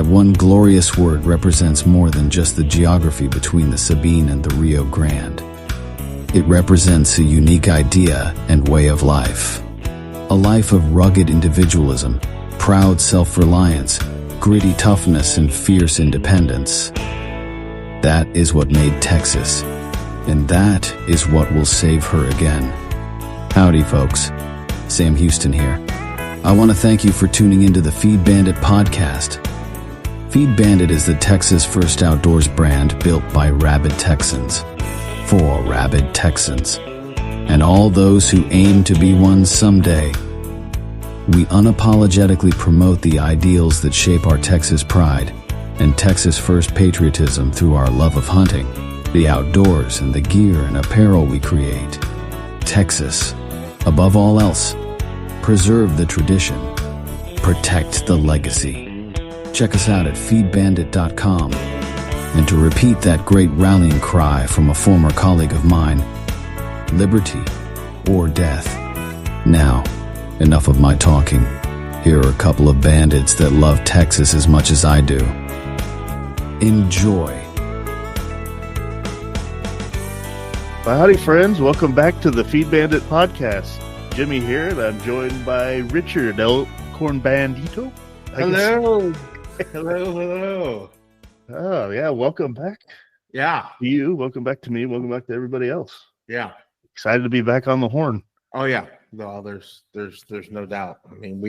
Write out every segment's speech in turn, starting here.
That one glorious word represents more than just the geography between the Sabine and the Rio Grande. It represents a unique idea and way of life. A life of rugged individualism, proud self-reliance, gritty toughness, and fierce independence. That is what made Texas, and that is what will save her again. Howdy, folks. Sam Houston here. I want to thank you for tuning into the Feed Bandit podcast. Feed Bandit is the Texas first outdoors brand built by rabid Texans, for rabid Texans, and all those who aim to be one someday. We unapologetically promote the ideals that shape our Texas pride and Texas first patriotism through our love of hunting, the outdoors, and the gear and apparel we create. Texas, above all else, preserve the tradition, protect the legacy. Check us out at feedbandit.com. And to repeat that great rallying cry from a former colleague of mine, liberty or death. Now, enough of my talking. Here are a couple of bandits that love Texas as much as I do. Enjoy. Well, howdy, friends. Welcome back to the Feed Bandit podcast. Jimmy here, and I'm joined by Richard, El Corn Bandito. Hello. Hello. Oh, yeah. Welcome back. Yeah. To you. Welcome back to me. Welcome back to everybody else. Yeah. Excited to be back on the horn. Oh, yeah. Well, there's no doubt. I mean,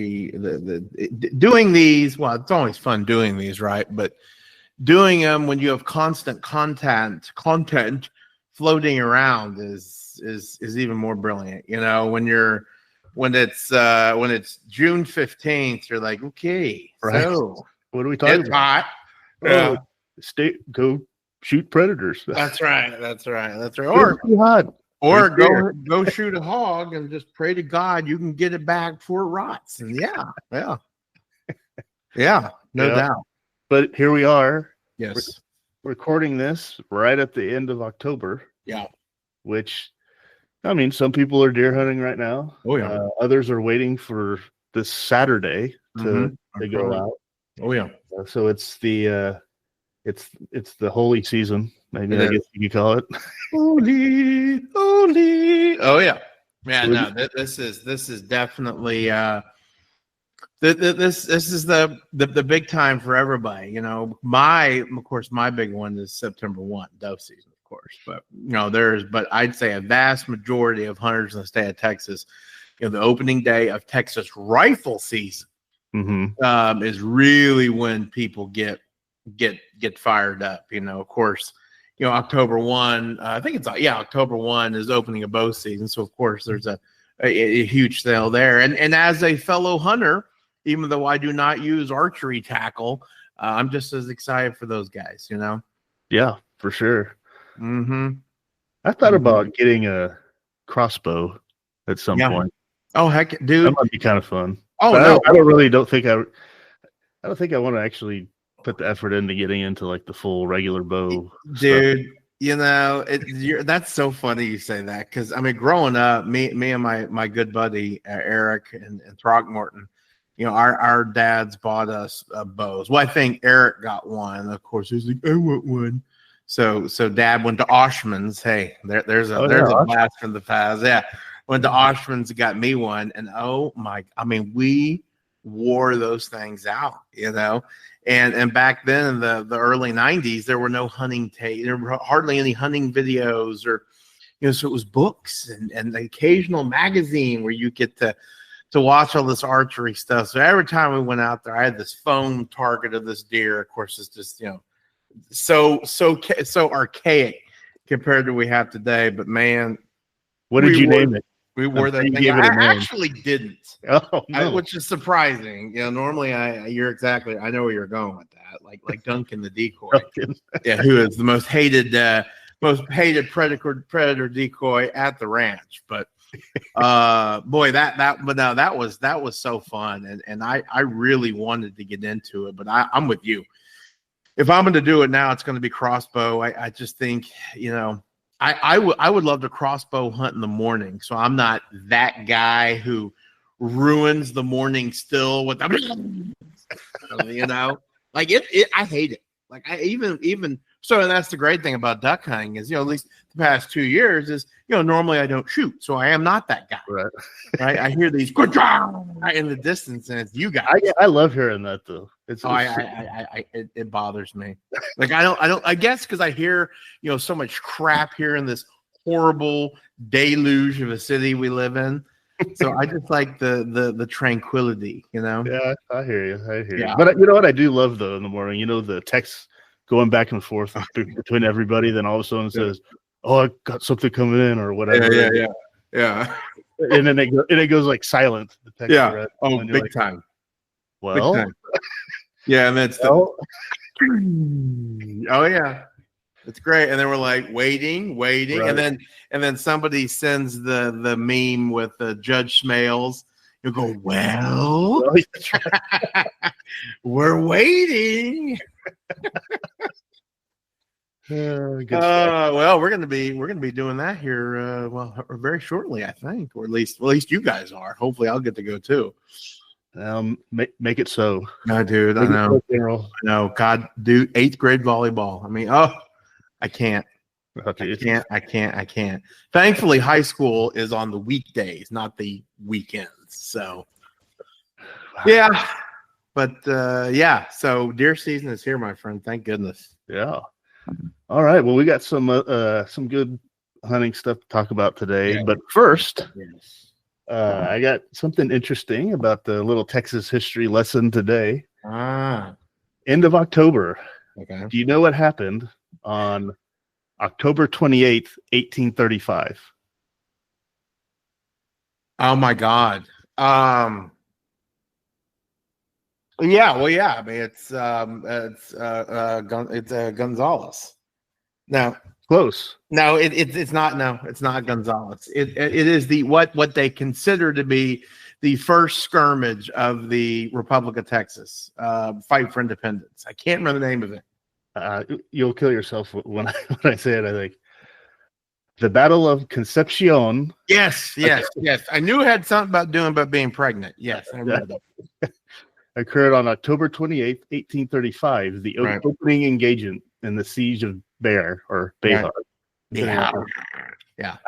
doing these, well, it's always fun doing these, right? But doing them when you have constant content floating around is even more brilliant. You know, when it's June 15th, you're like, okay, right. So what are we talking about? Hot. Go shoot predators. That's right. Or go shoot a hog and just pray to God you can get it back before it rots. And no doubt. But here we are. Yes. Recording this right at the end of October. Yeah. Which, I mean, some people are deer hunting right now. Oh yeah. Others are waiting for this Saturday to go out. Oh yeah. So it's the holy season. Maybe I guess you could call it. Holy. Oh yeah. Man, no, this is definitely this is the big time for everybody. You know, my big one is September 1, dove season, of course. But but I'd say a vast majority of hunters in the state of Texas, the opening day of Texas rifle season is really when people get fired up. Of course, October 1, I think it's October 1 is opening of bow season. So of course there's a huge sale there. And as a fellow hunter, even though I do not use archery tackle, I'm just as excited for those guys, Yeah, for sure. I thought about getting a crossbow at some point. Oh heck, dude, that might be kind of fun. Oh but no, I don't think I want to actually put the effort into getting into like the full regular bow, dude. That's so funny you say that, because I mean, growing up, me and my good buddy Eric and Throckmorton, our dads bought us bows. Well, I think Eric got one. Of course, he's like, I want one. So Dad went to Oshman's. Hey, there's a blast from the past. Yeah, went to Oshman's, got me one, and we wore those things out, and back then in the early 90s, there were no hunting there were hardly any hunting videos, or so it was books and the occasional magazine where you get to watch all this archery stuff. So every time we went out there, I had this foam target of this deer. Of course, it's just so archaic compared to what we have today. But man, what did you name it? We wore that thing. I actually didn't. Oh, no. Which is surprising. Normally you're exactly. I know where you're going with that. Like Duncan the decoy. Who is the most hated predator decoy at the ranch. But boy, that was so fun, and I really wanted to get into it. But I'm with you. If I'm going to do it now, it's going to be crossbow. I just think I would love to crossbow hunt in the morning. So I'm not that guy who ruins the morning still with the, Like it I hate it. Like I even so, and that's the great thing about duck hunting is, at least the past 2 years is, normally I don't shoot, so I am not that guy. Right. Right. I hear these in the distance, and it's you guys. I love hearing that though. It bothers me. Like I guess because I hear so much crap here in this horrible deluge of a city we live in. So I just like the tranquility, Yeah, I hear you. Yeah. But you know what I do love though in the morning? The text going back and forth between everybody. Then all of a sudden it says, "Oh, I got something coming in," or whatever. Yeah. And then it goes like silent. The text Yeah. Oh, big time. Well. Big time. Yeah, and that's oh yeah. It's great. And then we're like waiting, right. and then somebody sends the meme with the Judge Smales. You go, well, we're waiting. Well, we're gonna be doing that here very shortly, I think, or at least you guys are. Hopefully I'll get to go too. Make it so. No, dude, I know. I know. God, dude, 8th grade volleyball. I mean, I can't. I can't. Thankfully, high school is on the weekdays, not the weekends. So, yeah. But so deer season is here, my friend. Thank goodness. Yeah. All right. Well, we got some good hunting stuff to talk about today. Yeah. But first, I got something interesting about the little Texas history lesson today. End of October. Okay. Do you know what happened on October 28th, 1835? Oh my God. Yeah. Well, yeah. I mean, it's Gonzalez. No, close. No, it's not. No, it's not Gonzalez. It is the what they consider to be the first skirmish of the Republic of Texas, fight for independence. I can't remember the name of it. You'll kill yourself when I say it. I think the Battle of Concepción. Yes. I knew it had something about being pregnant. Yes, I remember that. Occurred on October 28th, 1835. The opening engagement in the siege of Bayard. Yeah.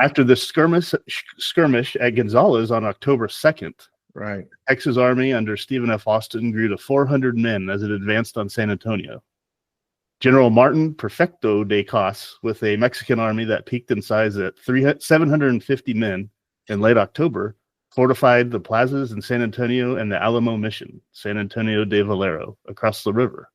After the skirmish at Gonzales on October 2nd, right, Texas Army under Stephen F. Austin grew to 400 men as it advanced on San Antonio. General Martin Perfecto de Cos, with a Mexican army that peaked in size at 750 men in late October, fortified the plazas in San Antonio and the Alamo Mission, San Antonio de Valero, across the river.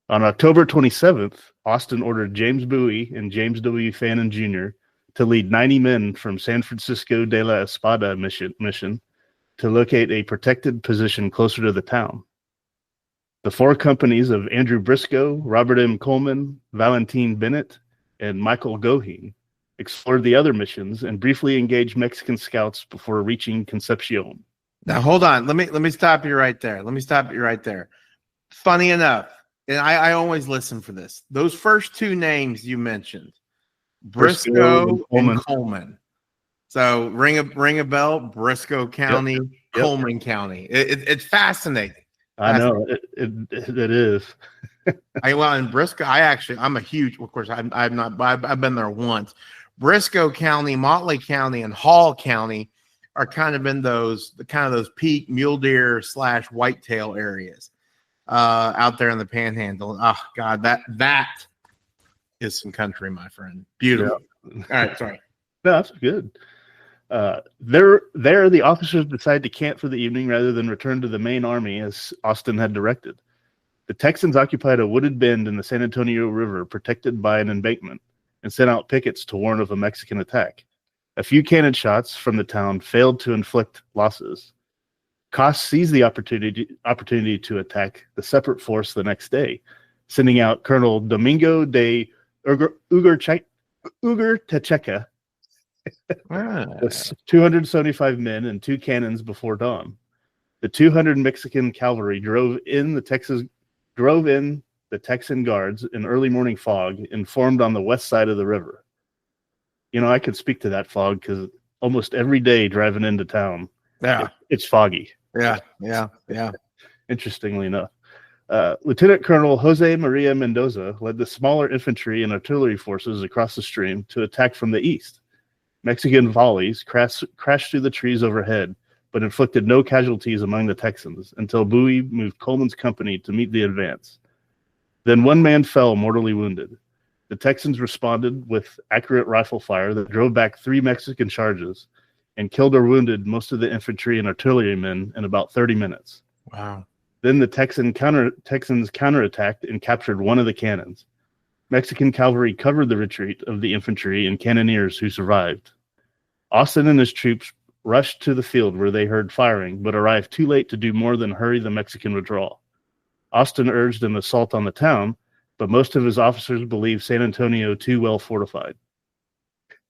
On October 27th, Austin ordered James Bowie and James W. Fannin Jr. to lead 90 men from San Francisco de la Espada mission to locate a protected position closer to the town. The 4 companies of Andrew Briscoe, Robert M. Coleman, Valentin Bennett, and Michael Goheen explored the other missions and briefly engaged Mexican scouts before reaching Concepción. Now, hold on. Let me stop you right there. Funny enough, and I always listen for this. Those first 2 names you mentioned, Briscoe and Coleman. So ring a bell, Briscoe County, yep. Coleman County. It's fascinating. I know it is. In Briscoe, I'm a huge. Of course, I've been there once. Briscoe County, Motley County, and Hall County are kind of in those peak mule deer / whitetail areas out there in the Panhandle. Oh God, that is some country, my friend. Beautiful. Yeah. All right, sorry. No, that's good. There, the officers decided to camp for the evening rather than return to the main army as Austin had directed. The Texans occupied a wooded bend in the San Antonio River protected by an embankment and sent out pickets to warn of a Mexican attack. A few cannon shots from the town failed to inflict losses. Cos seized the opportunity to attack the separate force the next day, sending out Colonel Domingo de Ugartecheca with 275 men and 2 cannons before dawn. The 200 Mexican cavalry drove in the Texan guards in early morning fog and formed on the west side of the river. I could speak to that fog because almost every day driving into town, it's foggy. Yeah. Interestingly enough. Lieutenant Colonel Jose Maria Mendoza led the smaller infantry and artillery forces across the stream to attack from the east. Mexican volleys crashed through the trees overhead, but inflicted no casualties among the Texans until Bowie moved Coleman's company to meet the advance. Then one man fell mortally wounded. The Texans responded with accurate rifle fire that drove back 3 Mexican charges and killed or wounded most of the infantry and artillerymen in about 30 minutes. Wow. Then the Texans counterattacked and captured one of the cannons. Mexican cavalry covered the retreat of the infantry and cannoneers who survived. Austin and his troops rushed to the field where they heard firing, but arrived too late to do more than hurry the Mexican withdrawal. Austin urged an assault on the town, but most of his officers believed San Antonio too well fortified.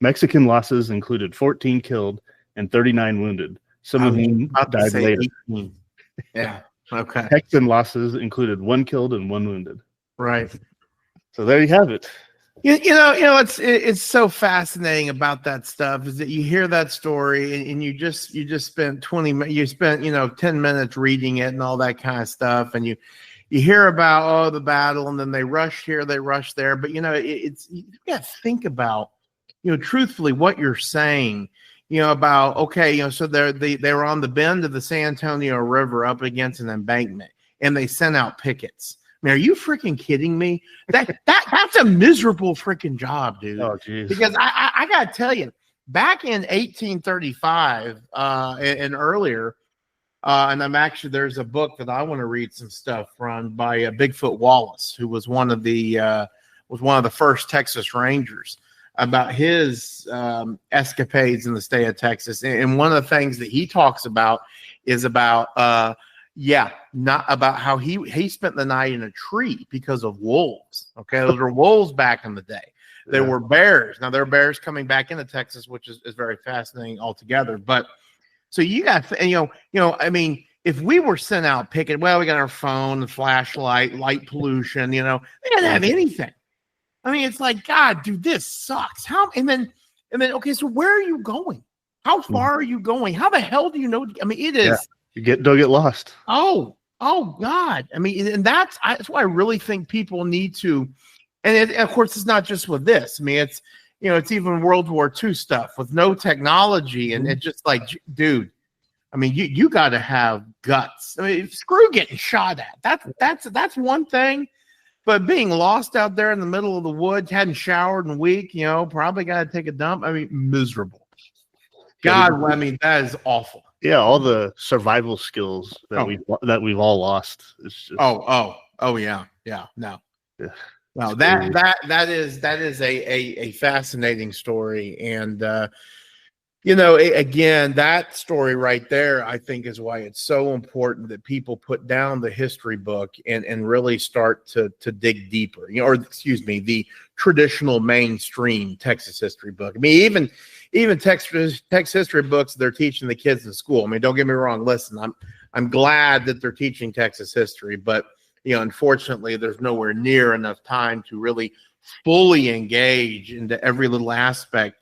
Mexican losses included 14 killed and 39 wounded, some of whom died later. 18. Yeah. Okay. Texan losses included 1 killed and 1 wounded. Right. So there you have it. You know, it's so fascinating about that stuff is that you hear that story and you just spent 10 minutes reading it and all that kind of stuff, and you hear about the battle, and then they rush here, they rush there, but you got to think about truthfully what you're saying. About so they were on the bend of the San Antonio River up against an embankment, and they sent out pickets. I mean, are you freaking kidding me? That's a miserable freaking job, dude. Oh, geez. Because I gotta tell you, back in 1835 and earlier, and there's a book that I want to read some stuff from by Bigfoot Wallace, who was one of the first Texas Rangers, about his escapades in the state of Texas. And one of the things that he talks about is about not about how he spent the night in a tree because of wolves. Okay, those were wolves back in the day. There were bears. Now there are bears coming back into Texas, which is very fascinating altogether. But so you got, I mean, if we were sent out picking, well, we got our phone, the flashlight, light pollution, they didn't have anything. I mean, it's like, God, dude, this sucks. And then, okay, so where are you going? How far are you going? How the hell do you know? I mean, it is. Yeah. Don't get lost. Oh God. I mean, and that's why I really think people need to, and of course, it's not just with this. I mean, it's, it's even World War II stuff with no technology. And it's just like, dude, I mean, you got to have guts. I mean, screw getting shot at. That's one thing. But being lost out there in the middle of the woods, hadn't showered in a week, probably got to take a dump. I mean, miserable. God, I mean, that is awful. Yeah, all the survival skills that we've all lost. It's just... No, that is a fascinating story, and again, that story right there, I think, is why it's so important that people put down the history book and really start to dig deeper. The traditional mainstream Texas history book. I mean, even Texas history books they're teaching the kids in school. I mean, don't get me wrong. Listen, I'm glad that they're teaching Texas history, but unfortunately, there's nowhere near enough time to really fully engage into every little aspect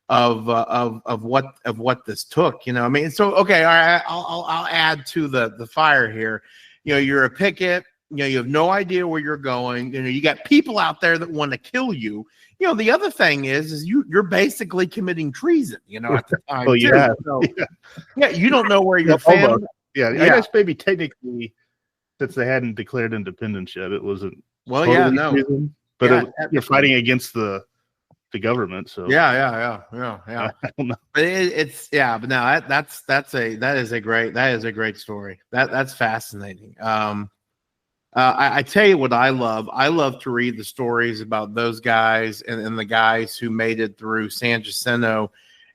of what this took. I mean, so okay, all right, I'll add to the fire here. You're a picket. You have no idea where you're going. You got people out there that want to kill you. The other thing is you're basically committing treason. At the time. Oh yeah. So, you don't know where your family. I guess maybe technically, since they hadn't declared independence yet, it wasn't. Well, treason, but you're fighting against the government. So yeah. I don't know. But but no, that is a great story. That's fascinating. I tell you what I love. I love to read the stories about those guys and the guys who made it through San Jacinto,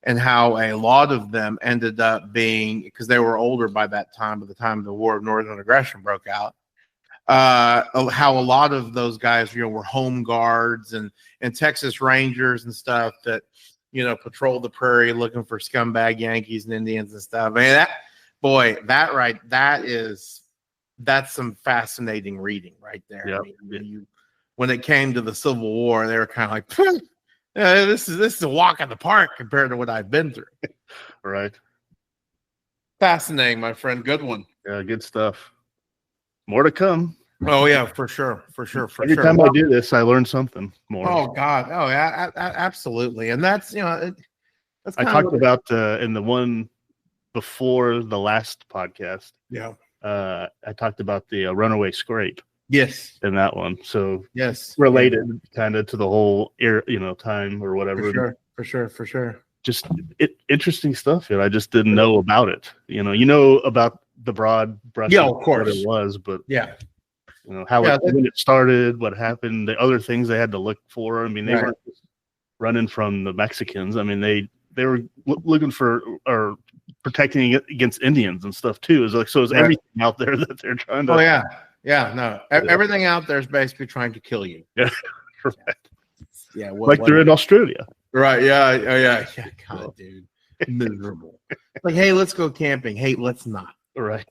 and how a lot of them ended up being, because they were older by that time, by the time the War of Northern Aggression broke out, how a lot of those guys, were home guards and Texas Rangers and stuff that, patrol the prairie looking for scumbag Yankees and Indians and stuff. I mean, that's some fascinating reading right there. Yep. I mean, when it came to the Civil War, they were kind of like, this is a walk in the park compared to what I've been through. Right. Fascinating, my friend. Good one. Yeah, good stuff. More to come. Oh yeah, for sure. Every time I do this, I learn something more. Oh God. Oh yeah, absolutely. And that's that's I talked about in the one before the last podcast. Yeah. I talked about the runaway scrape. Yes. In that one, so yes, related kind of to the whole time or whatever. For sure. Just interesting stuff. I just didn't know about it. You know about the broad brush. Yeah, of course what it was, but yeah. How when it started, what happened, the other things they had to look for. I mean, they weren't just running from the Mexicans. I mean, they were looking for or protecting against Indians and stuff too. It's everything out there that they're trying to. Oh yeah, no. Everything out there is basically trying to kill you. Yeah, right. Yeah, they're in Australia. Right? Yeah. Oh yeah. Yeah. God, dude, miserable. Like, hey, let's go camping. Hey, let's not. Right.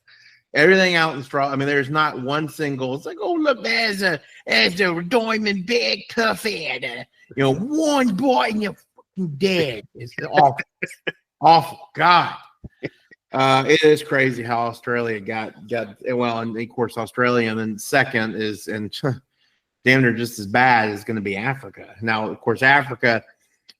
Everything out in straw. I mean, there's not one single. It's like, oh look, there's a diamond big tough head. One bite and you're fucking dead. It's awful. Awful. God. It is crazy how Australia got well, and of course Australia, and then second is and damn near just as bad is going to be Africa. Now, of course, Africa.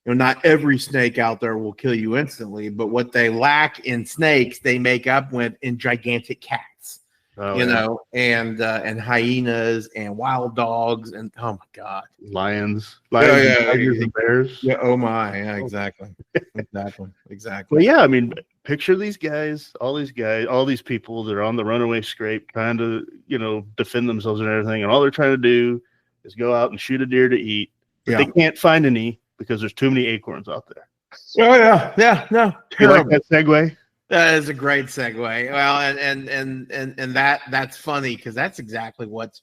Not every snake out there will kill you instantly, but what they lack in snakes, they make up with in gigantic cats, and hyenas and wild dogs and oh my God, lions, tigers and bears. Yeah, oh my, yeah, exactly. Well, yeah, I mean, picture these guys, all these people that are on the runaway scrape, trying to defend themselves and everything, and all they're trying to do is go out and shoot a deer to eat, but they can't find any. Because there's too many acorns out there. Oh yeah, no. You like that segue? That is a great segue. Well, and that's funny because that's exactly what's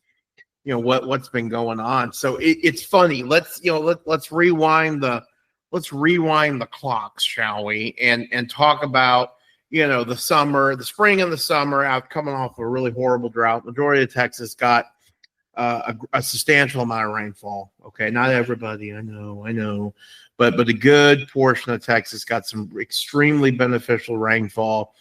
been going on. So it's funny. Let's rewind the clocks, shall we? And talk about the summer, the spring and the summer out coming off a really horrible drought. Majority of Texas got a substantial amount of rainfall. Okay, not everybody, I know, but a good portion of Texas got some extremely beneficial rainfall,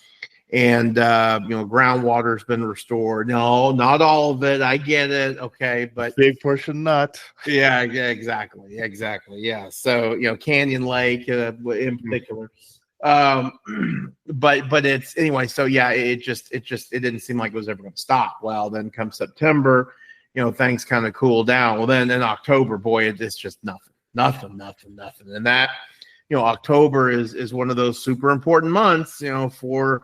and groundwater's been restored. No, not all of it. I get it. Okay, but big portion not. Yeah, exactly. Yeah. So Canyon Lake in particular. But it's anyway. So yeah, it didn't seem like it was ever going to stop. Well, then come September. Things kind of cool down. Well, then in October, boy, it's just nothing. And that, October is one of those super important months, for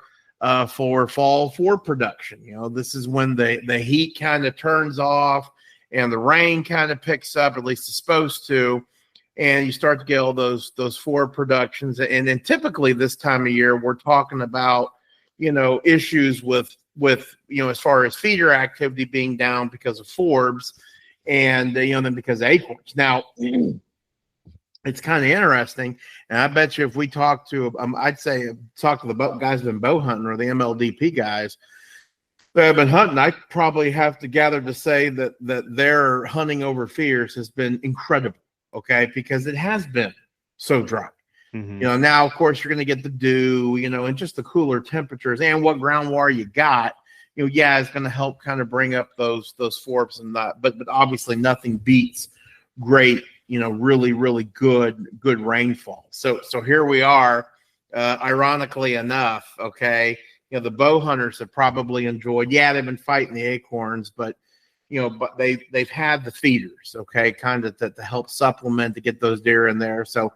fall for production. This is when the heat kind of turns off and the rain kind of picks up, at least it's supposed to, and you start to get all those forward productions. And then typically this time of year, we're talking about, issues with as far as feeder activity being down because of forbs and then because of acorns. Now it's kind of interesting, and I bet you if we talk to I'd say talk to the guys who've been bow hunting or the MLDP guys that have been hunting, I probably have to gather to say that their hunting over feeders has been incredible, okay, because it has been so dry. Mm-hmm. Now, of course, you're going to get the dew, and just the cooler temperatures and what groundwater you got, it's going to help kind of bring up those forbs and that. But obviously, nothing beats great, really, really good rainfall. So here we are. Ironically enough, okay, the bow hunters have probably enjoyed. Yeah, they've been fighting the acorns, but but they've had the feeders, okay, kind of to help supplement to get those deer in there. So.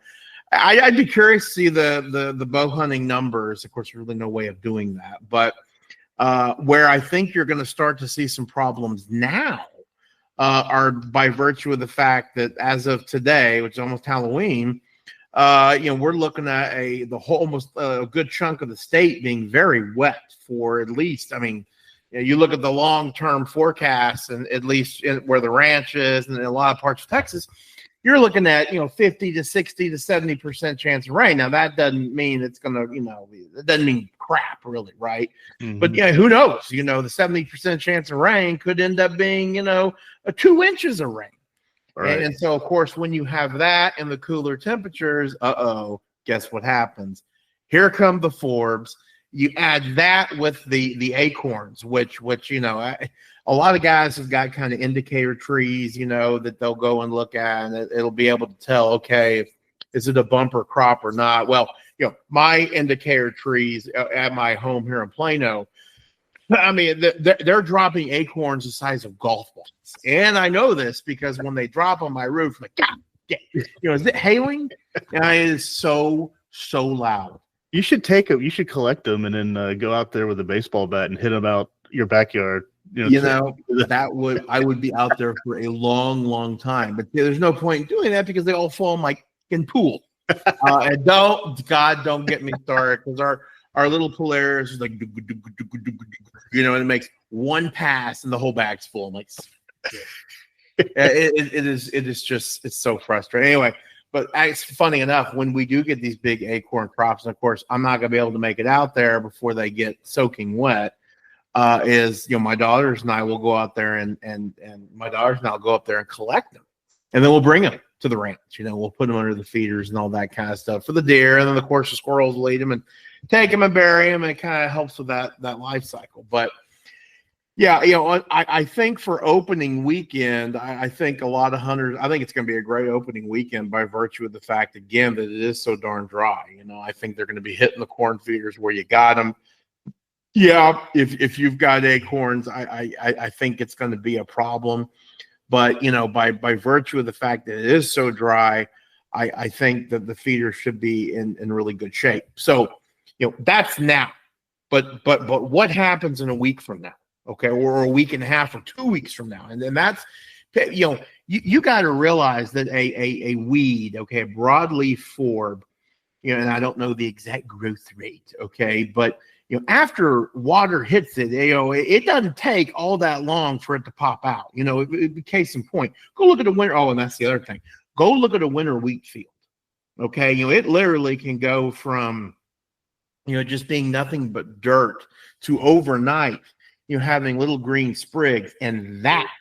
I'd be curious to see the bow hunting numbers. Of course, there's really no way of doing that. But where I think you're going to start to see some problems now are by virtue of the fact that as of today, which is almost Halloween, we're looking at almost a good chunk of the state being very wet for at least. I mean, you look at the long-term forecasts, and at least where the ranch is, and in a lot of parts of Texas. You're looking at 50 to 60 to 70% chance of rain. Now that doesn't mean it's gonna it doesn't mean crap really, right? Mm-hmm. But who knows? The 70% chance of rain could end up being a 2 inches of rain. Right. And so of course when you have that and the cooler temperatures, guess what happens? Here come the forbs. you add that with the acorns, which a lot of guys have got kind of indicator trees, that they'll go and look at, and it'll be able to tell, okay, is it a bumper crop or not? Well, my indicator trees at my home here in Plano, I mean, they're dropping acorns the size of golf balls. And I know this because when they drop on my roof, I'm like, God, is it hailing? And it is so loud. You should take them. You should collect them and then go out there with a baseball bat and hit them out your backyard. I would be out there for a long time. But there's no point in doing that because they all fall in my pool. And don't get me started, because our little Polaris is like, and it makes one pass and the whole bag's full. I'm like, it is just, it's so frustrating. Anyway, but it's funny enough, when we do get these big acorn crops, and of course I'm not gonna be able to make it out there before they get soaking wet. My daughters and I will go out there and my daughters and I'll go up there and collect them, and then we'll bring them to the ranch. We'll put them under the feeders and all that kind of stuff for the deer, and then of course the squirrels will eat them and take them and bury them, and it kind of helps with that life cycle. But yeah, I think for opening weekend, I think a lot of hunters, I think it's going to be a great opening weekend by virtue of the fact, again, that it is so darn dry. I think they're going to be hitting the corn feeders where you got them. Yeah, if you've got acorns, I think it's going to be a problem. But, by virtue of the fact that it is so dry, I think that the feeder should be in really good shape. So, that's now. But what happens in a week from now? Okay, or a week and a half or 2 weeks from now? And then that's, you got to realize that a weed, okay, a broadleaf forb, and I don't know the exact growth rate, okay, but after water hits it, it doesn't take all that long for it to pop out. Case in point, go look at a winter. Oh, and that's the other thing. Go look at a winter wheat field. Okay, it literally can go from just being nothing but dirt to overnight, having little green sprigs, and that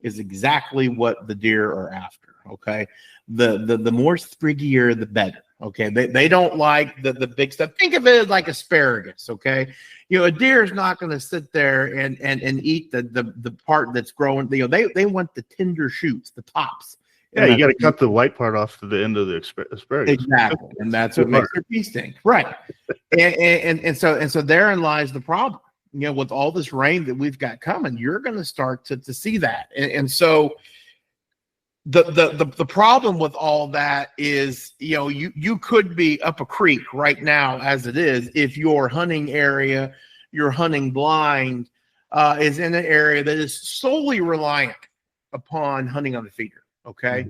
is exactly what the deer are after. Okay, the more spriggier, the better. Okay, they don't like the big stuff. Think of it like asparagus. Okay, a deer is not going to sit there and eat the part that's growing. They want the tender shoots, the tops. Yeah, you got to cut the white part off to the end of the asparagus. Exactly, and that's what makes their pea stink. Right, and so therein lies the problem. With all this rain that we've got coming, you're going to start to see that, and so. The problem with all that is, you could be up a creek right now as it is if your hunting area, your hunting blind is in an area that is solely reliant upon hunting on the feeder. Okay.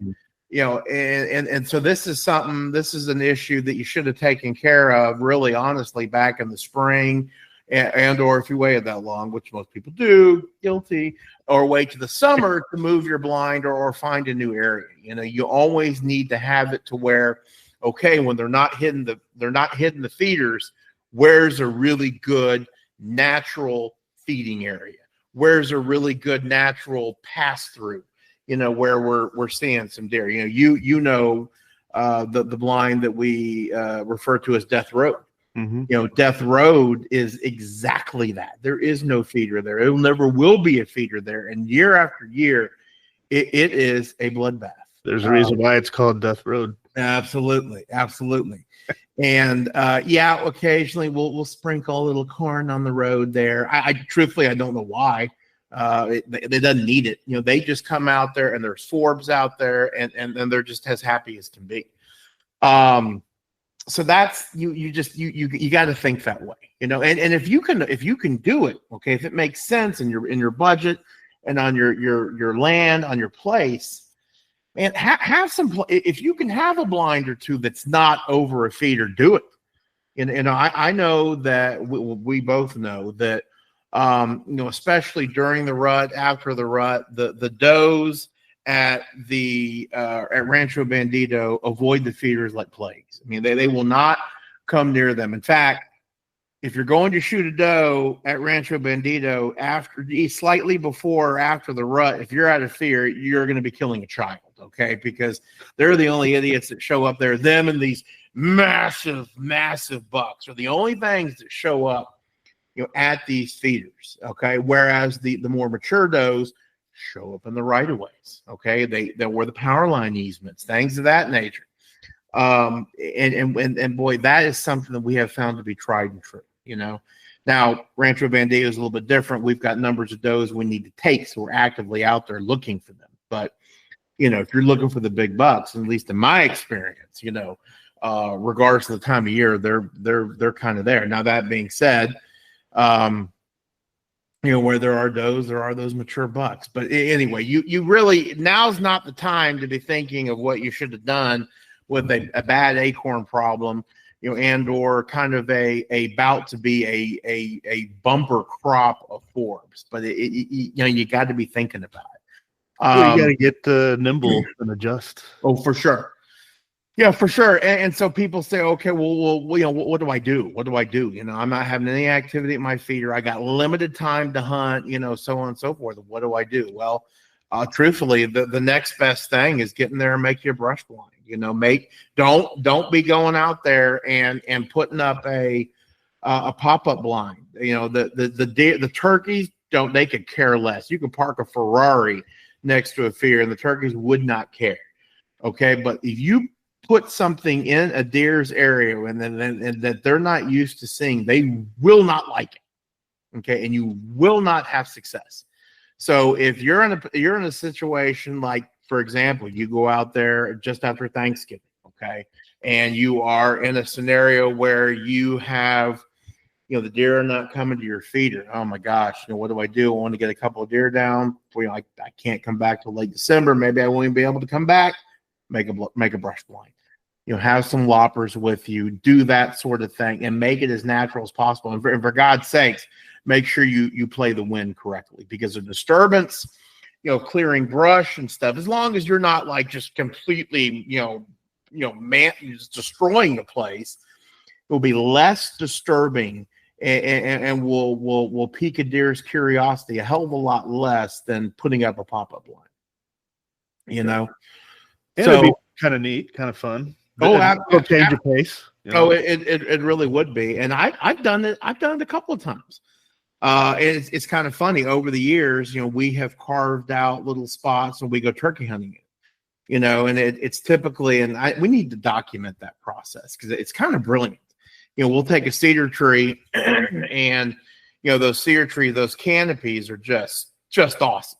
Mm-hmm. And so this is an issue that you should have taken care of really honestly back in the spring, and or if you waited that long, which most people do, guilty, or wait to the summer to move your blind or find a new area. You always need to have it to where, okay, when they're not hitting the feeders, where's a really good natural feeding area? Where's a really good natural pass through? Where we're seeing some deer. The blind that we refer to as Death Road. Mm-hmm. Death Road is exactly that. There is no feeder there. It never will be a feeder there. And year after year, it is a bloodbath. There's a reason why it's called Death Road. Absolutely. And occasionally we'll sprinkle a little corn on the road there. I truthfully, I don't know why. It doesn't need it. They just come out there, and there's forbs out there, and they're just as happy as can be. So that's you got to think that way, and if you can do it, okay, if it makes sense in your budget and on your land, on your place, and have some. If you can have a blind or two that's not over a feeder, do it. I know that we both know that, especially during the rut, after the rut, the does at Rancho Bandito avoid the feeders like plagues. I mean, they will not come near them. In fact, if you're going to shoot a doe at Rancho Bandito slightly before or after the rut, if you're out of fear, you're going to be killing a child, okay? Because they're the only idiots that show up there. Them and these massive, massive bucks are the only things that show up, at these feeders. Okay. Whereas the more mature does show up in the right of ways. Okay. They're where the power line easements, things of that nature. And boy, that is something that we have found to be tried and true, Now, Rancho Bandito is a little bit different. We've got numbers of does we need to take, so we're actively out there looking for them. But, if you're looking for the big bucks, at least in my experience, regardless of the time of year, they're kind of there. Now, that being said, where there are does, there are those mature bucks. But anyway, you really, now's not the time to be thinking of what you should have done with a bad acorn problem, and or kind of a bout to be a bumper crop of forbs. But you got to be thinking about it. You got to get nimble and adjust. Oh, for sure. Yeah, for sure. And so people say, okay, well, what do I do? What do I do? I'm not having any activity at my feeder. I got limited time to hunt, so on and so forth. What do I do? Well, truthfully, the next best thing is getting there and make your brush blind. Don't be going out there and putting up a pop-up blind. The turkeys they could care less. You can park a Ferrari next to a feeder and the turkeys would not care. Okay, but if you put something in a deer's area and that they're not used to seeing, they will not like it. Okay, and you will not have success. So if you're in a situation like, for example, you go out there just after Thanksgiving, okay, and you are in a scenario where you have, the deer are not coming to your feeder. Oh my gosh, what do I do? I want to get a couple of deer down. I can't come back till late December. Maybe I won't even be able to come back. Make a brush blind. Have some loppers with you. Do that sort of thing and make it as natural as possible. And for God's sakes, make sure you play the wind correctly, because of disturbance, clearing brush and stuff. As long as you're not like just completely, just destroying the place, it will be less disturbing and will pique a deer's curiosity a hell of a lot less than putting up a pop-up blind. And it'd be kind of neat, kind of fun. It'll change your pace. It really would be. And I've done it. I've done it a couple of times. It's kind of funny. Over the years, we have carved out little spots and we go turkey hunting it. And it's typically, and we need to document that process because it's kind of brilliant. We'll take a cedar tree and those cedar trees, those canopies are just awesome.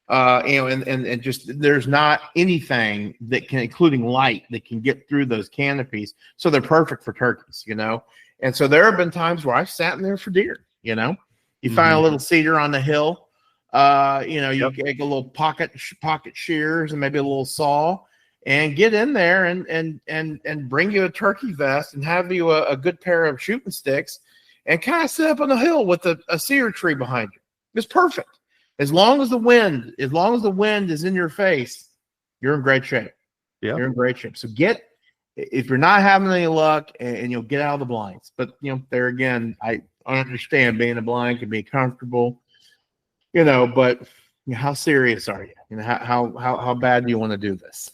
And just there's not anything that can, including light, that can get through those canopies, so they're perfect for turkeys. And so there have been times where I've sat in there for deer. You find a little cedar on the hill, you get a little pocket shears and maybe a little saw, and get in there and bring you a turkey vest and have you a good pair of shooting sticks and kind of sit up on the hill with a cedar tree behind you. It's perfect. As long as the wind is in your face, you're in great shape. Yeah, you're in great shape. So if you're not having any luck, and you'll get out of the blinds. But there again, I understand being a blind can be comfortable, but how serious are you? How bad do you want to do this?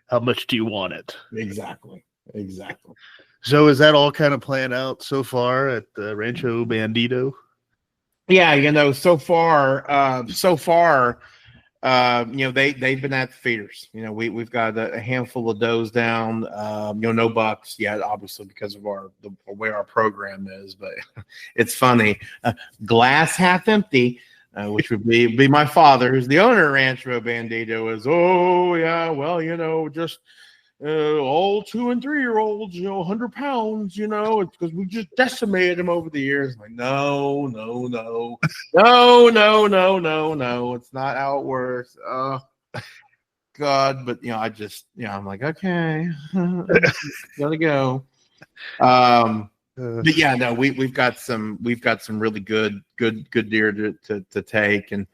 How much do you want it? Exactly. So is that all kind of planned out so far at the Rancho Bandito? Yeah, so far, they've been at the feeders. We've got a handful of does down. No bucks yet, obviously, because of the way our program is. But it's funny, glass half empty, which would be my father, who's the owner of Rancho Bandito. Is just all 2 and 3 year olds, 100 pounds, it's because we just decimated them over the years. Like, no, it's not how it works. God, but I'm like, okay, gotta go. But yeah, no, we've got some really good deer to take, and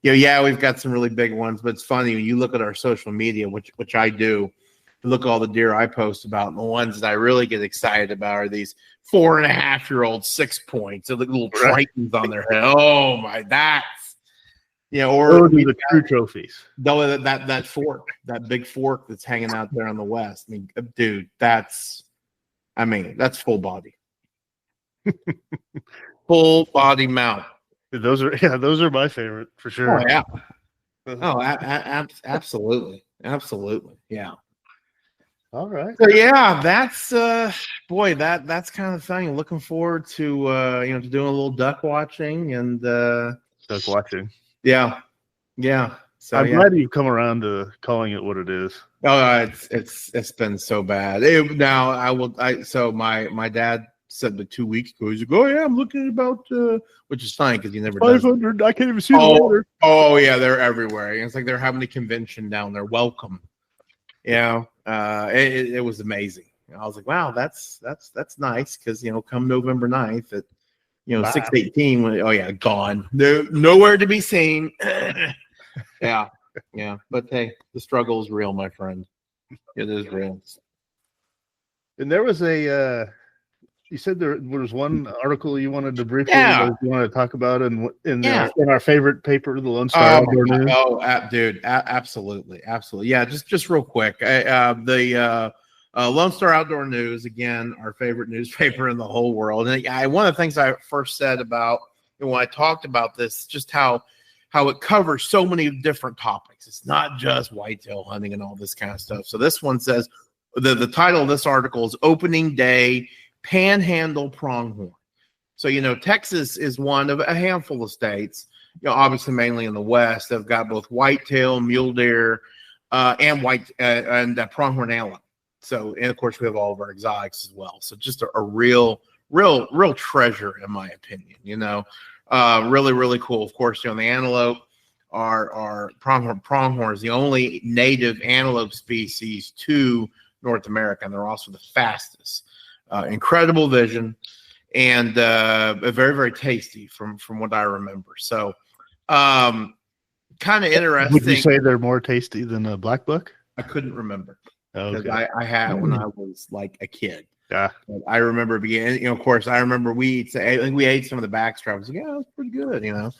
we've got some really big ones. But it's funny when you look at our social media, which I do. Look at all the deer I post about, and the ones that I really get excited about are these 4.5-year-old 6 points. They look little tritons on their head. Oh my, Yeah, or those are the true trophies. though that fork, that big fork that's hanging out there on the west. I mean, dude, that's full body. Full body mount. Those are my favorite for sure. Oh yeah. Oh, absolutely, absolutely, yeah. All right. So yeah, that's boy, that's kind of the thing. Looking forward to to doing a little duck watching and Duck watching. yeah. So I'm glad you've come around to calling it what it is. Oh, it's been so bad. So my dad said 2 weeks ago, he's like, oh yeah, I'm looking at about which is fine because he never does 500. I can't even see the order. Oh yeah, they're everywhere. It's like they're having a convention down there. Welcome. It was amazing. I was like, wow, that's nice because come November 9th at 6:18, oh yeah, gone. Nowhere to be seen. Yeah. But hey, the struggle is real, my friend. It is real. And there was you said there was one article you wanted to briefly you wanted to talk about in our favorite paper, the Lone Star Outdoor News. Dude, absolutely. Yeah, just real quick. The Lone Star Outdoor News, again, our favorite newspaper in the whole world. And one of the things I first said about when I talked about this, just how it covers so many different topics. It's not just whitetail hunting and all this kind of stuff. So this one says the title of this article is Opening Day Panhandle Pronghorn. So, Texas is one of a handful of states, obviously mainly in the West, that have got both whitetail, mule deer, and pronghorn antelope. So, and of course, we have all of our exotics as well. So just a real treasure, in my opinion, really, really cool. Of course, the antelope are pronghorns, the only native antelope species to North America, and they're also the fastest. Incredible vision and very, very tasty from what I remember. So kind of interesting. Would you say they're more tasty than a black buck? I couldn't remember because I had when I was like a kid. Yeah, I remember beginning. Of course, I remember we ate some of the backstrap. I was like, yeah, it was pretty good. Yeah.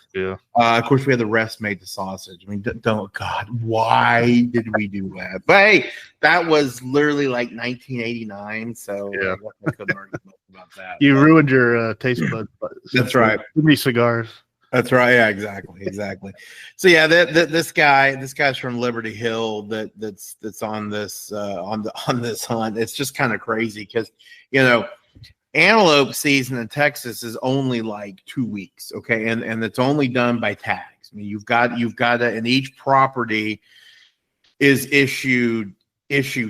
Of course, we had the rest made the sausage. I mean, God, why did we do that? But hey, that was literally like 1989. So yeah, I couldn't argue about that. You ruined your taste buds. That's right. Give me cigars. That's right. Yeah, exactly. So yeah, this guy's from Liberty Hill that's on this on this hunt. It's just kind of crazy because antelope season in Texas is only like 2 weeks, okay, and it's only done by tags. I mean, you've got to, and each property is issued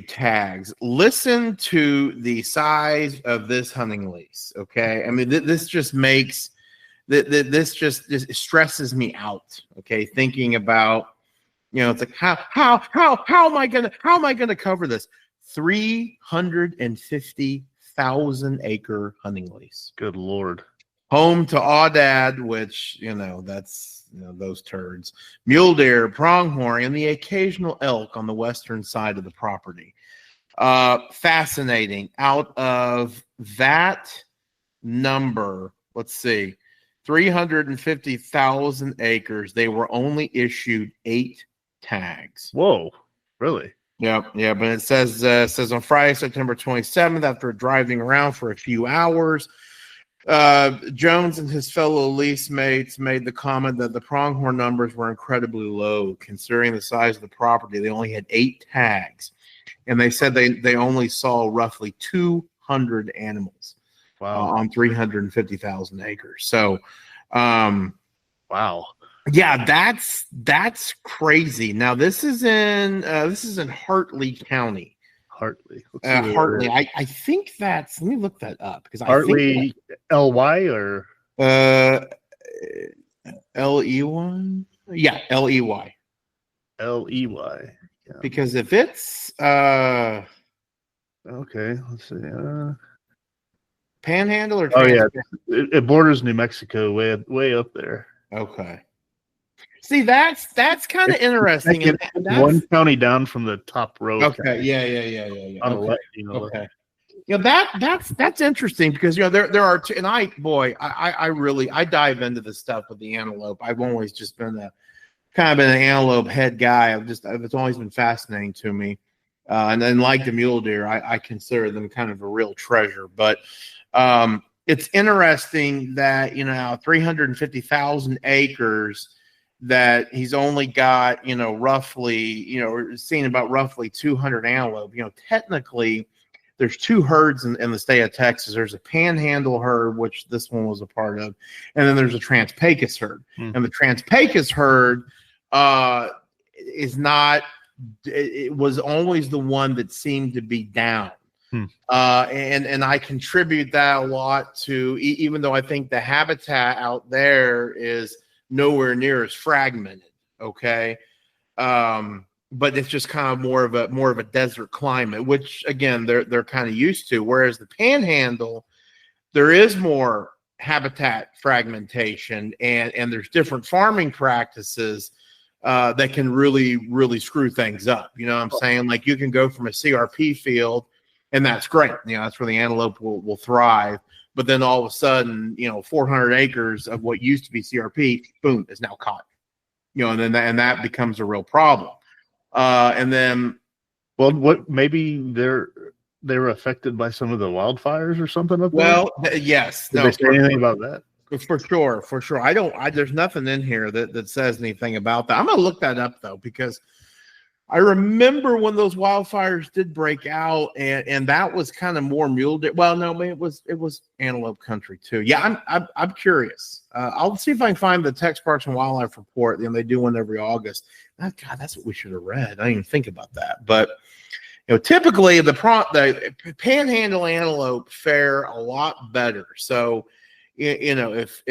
tags. Listen to the size of this hunting lease, okay? I mean, this just makes this just stresses me out, okay? Thinking about, it's like how am I gonna cover this 350,000 acre hunting lease? Good Lord. Home to Aoudad, which that's those turds, mule deer, pronghorn, and the occasional elk on the western side of the property. Fascinating. Out of that number, let's see, 350,000 acres, they were only issued 8 tags. Whoa, really? Yeah, but it says on Friday, September 27th, after driving around for a few hours, Jones and his fellow lease mates made the comment that the pronghorn numbers were incredibly low, considering the size of the property. They only had 8 tags, and they said they only saw roughly 200 animals. Wow. On 350,000 acres. So, wow. Yeah, that's crazy. Now this is in Hartley County. Hartley. Hartley. I think that's. Let me look that up because Hartley, LY or LEY. Yeah, LEY. LEY. Yeah. Because if it's okay, let's see. Panhandle or it borders New Mexico, way up there. Okay. See, that's kind of interesting. And that's one county down from the top row. Okay. Yeah. On the left, okay. That's interesting because there are and I really dive into this stuff with the antelope. I've always just been kind of been an antelope head guy. It's always been fascinating to me. And then like the mule deer, I consider them kind of a real treasure. But it's interesting that, 350,000 acres, that he's only got, roughly, seeing about roughly 200 antelope. Technically, there's 2 herds in the state of Texas. There's a panhandle herd, which this one was a part of, and then there's a Trans-Pecos herd. And the Trans-Pecos herd is not. It was always the one that seemed to be down. And I contribute that a lot to, even though I think the habitat out there is nowhere near as fragmented. Okay. But it's just kind of more of a desert climate, which again, they're kind of used to. Whereas the panhandle, there is more habitat fragmentation and there's different farming practices that can really, really screw things up. You know what I'm saying? Like you can go from a CRP field and that's great. That's where the antelope will thrive. But then all of a sudden, 400 acres of what used to be CRP, boom, is now caught. And then that becomes a real problem. And then, well, what maybe they were affected by some of the wildfires or something up there? Well, yes. Did they say anything about that? For sure. There's nothing in here that says anything about that. I'm gonna look that up though, because I remember when those wildfires did break out, and that was kind of more mule deer. Well, no, it was antelope country too. Yeah, I'm curious. I'll see if I can find the Texas Parks and Wildlife report. They do one every August. God, that's what we should have read. I didn't even think about that. But typically the panhandle antelope fare a lot better. So if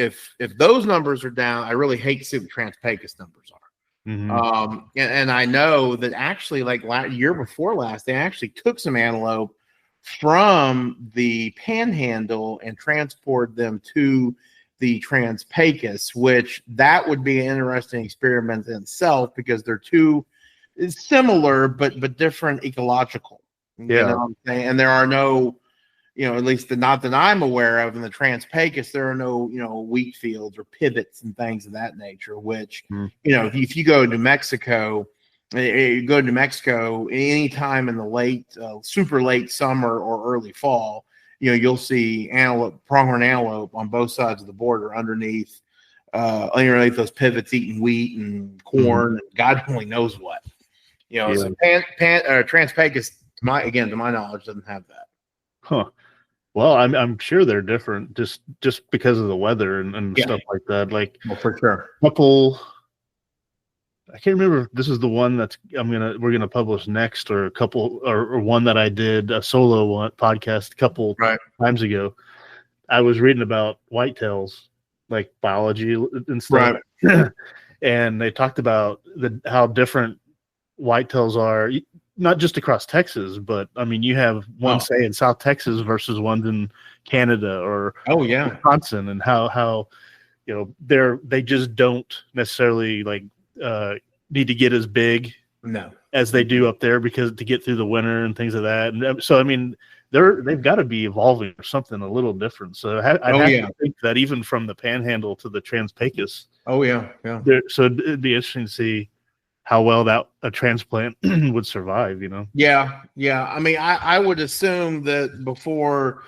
those numbers are down, I really hate to see what Trans-Pecos numbers are. And I know that actually, like year before last, they actually took some antelope from the panhandle and transported them to the Trans-Pecos, which that would be an interesting experiment in itself, because they're two similar but different ecological. Yeah. You know what I'm saying? And there are no, at least not that I'm aware of, in the Trans-Pecos, there are no, wheat fields or pivots and things of that nature, which, if you go to New Mexico, any time in the super late summer or early fall, you'll see pronghorn antelope on both sides of the border underneath those pivots eating wheat and corn and God only knows what. So Trans-Pecos, to my knowledge, doesn't have that. Huh. Well, I'm sure they're different just because of the weather and stuff like that. Like, well, for sure. I can't remember if this is the one we're gonna publish next, or a couple, or one that I did a solo podcast a couple times ago. I was reading about whitetails, like biology and stuff, and they talked about how different whitetails are. Not just across Texas, but you have one say in South Texas versus ones in Canada or Wisconsin, and how they just don't necessarily need to get as big as they do up there, because to get through the winter and things of that. And so they've got to be evolving or something a little different. So I have to think that even from the Panhandle to the Trans-Pecos. So it'd be interesting to see how well that a transplant would survive, Yeah. I would assume that before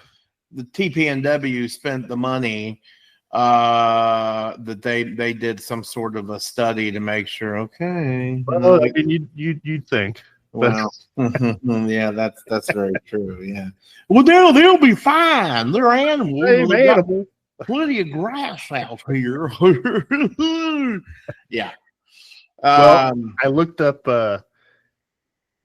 the TPNW spent the money, that they did some sort of a study to make sure. Okay. Well, you'd think. Well, yeah, that's very true. Yeah. Well, they'll be fine. They're animals. Hey, animal. Plenty of grass out here. Yeah. Well, I looked up.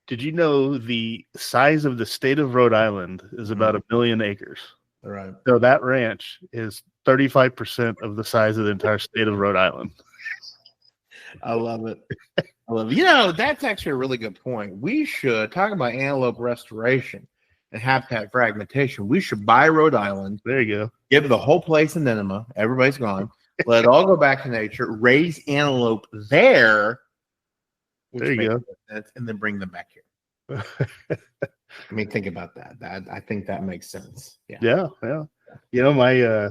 Did you know the size of the state of Rhode Island is about 1 million acres? Right. So that ranch is 35% of the size of the entire state of Rhode Island. I love it. That's actually a really good point. We should talk about antelope restoration and habitat fragmentation. We should buy Rhode Island. There you go. Give the whole place an enema. Everybody's gone. Let it all go back to nature. Raise antelope there. There you go. And then bring them back here. Think about that. I think that makes sense. Yeah. My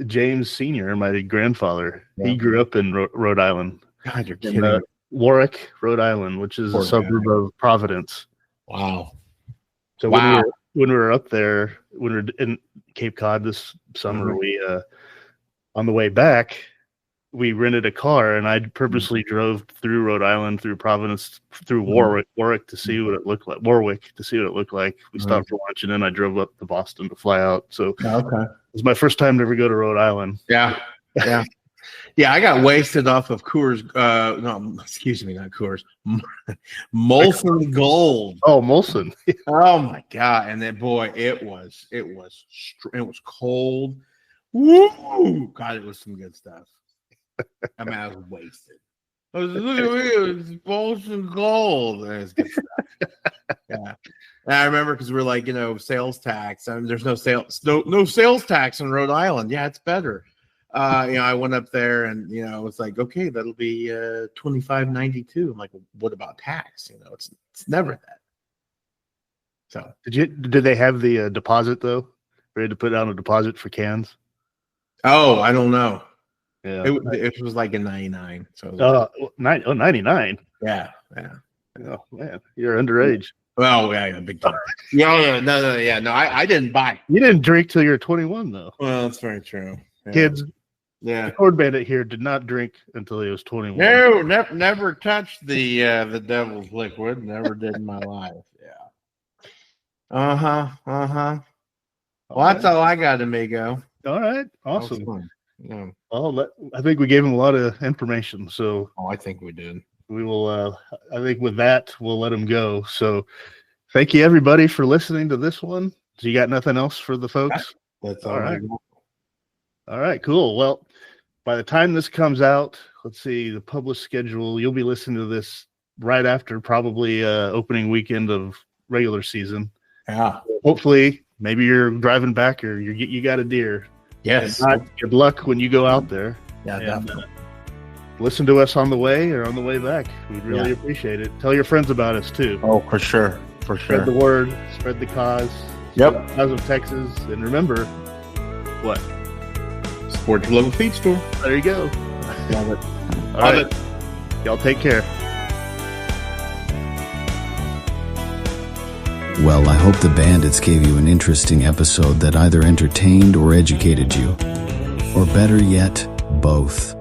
James Sr., my grandfather, he grew up in Rhode Island. God, you're in kidding. Warwick, Rhode Island, which is a suburb of Providence. Wow. So when we were up there, when we were in Cape Cod this summer, we on the way back, we rented a car, and I purposely drove through Rhode Island, through Providence, through Warwick to see what it looked like. We stopped for lunch, and then I drove up to Boston to fly out. So it was my first time to ever go to Rhode Island. Yeah. Yeah, I got wasted off of Coors. No, excuse me, not Coors. Molson Gold. Oh, Molson. Oh my God! And then, boy, it was cold. Woo! God, it was some good stuff. I mean, I was wasted. I was look at me, it was Molson Gold. It was good stuff. Yeah. And I remember because we're like, sales tax. I mean, there's no sales tax in Rhode Island. Yeah, it's better. I went up there and it's like, okay, that'll be $25.92. I'm like, well, what about tax? It's never that. So did they have the deposit though? We had to put down a deposit for cans. Oh, I don't know. Yeah, it was like a 99. So 99. Yeah. Oh man, you're underage. Well, yeah, big time. No, I didn't buy. You didn't drink till you're 21 though. Well, that's very true. Yeah. Kids. Yeah, the Corn Bandit here did not drink until he was 21. No, never touched the devil's liquid. Never did in my life. Yeah. Well, that's all I got, amigo. All right, awesome. Yeah. Well, I think we gave him a lot of information. So I think we did. We will. I think with that, we'll let him go. So, thank you everybody for listening to this one. So you got nothing else for the folks? That's all right. All right, cool. Well, by the time this comes out, let's see the published schedule. You'll be listening to this right after probably opening weekend of regular season. Yeah. Hopefully, maybe you're driving back or you got a deer. Yes. Good luck when you go out there. Yeah, definitely. Listen to us on the way or on the way back. We'd really appreciate it. Tell your friends about us too. Oh, for sure. Spread the word. Spread the cause. Yep. The cause of Texas. And remember, what? Support your local feed store. There you go. Love it. All right. Y'all take care. Well, I hope the Bandits gave you an interesting episode that either entertained or educated you. Or better yet, both.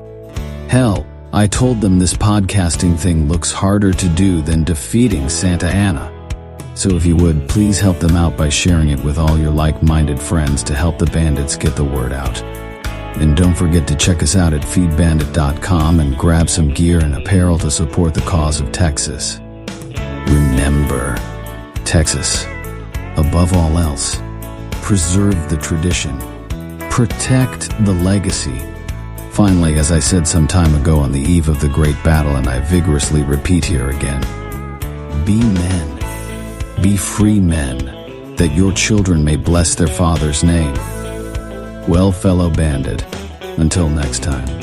Hell, I told them this podcasting thing looks harder to do than defeating Santa Ana. So if you would, please help them out by sharing it with all your like-minded friends to help the Bandits get the word out. And don't forget to check us out at feedbandit.com and grab some gear and apparel to support the cause of Texas. Remember, Texas, above all else, preserve the tradition, protect the legacy. Finally, as I said some time ago on the eve of the great battle, and I vigorously repeat here again, be men, be free men, that your children may bless their father's name. Well, fellow bandit, until next time.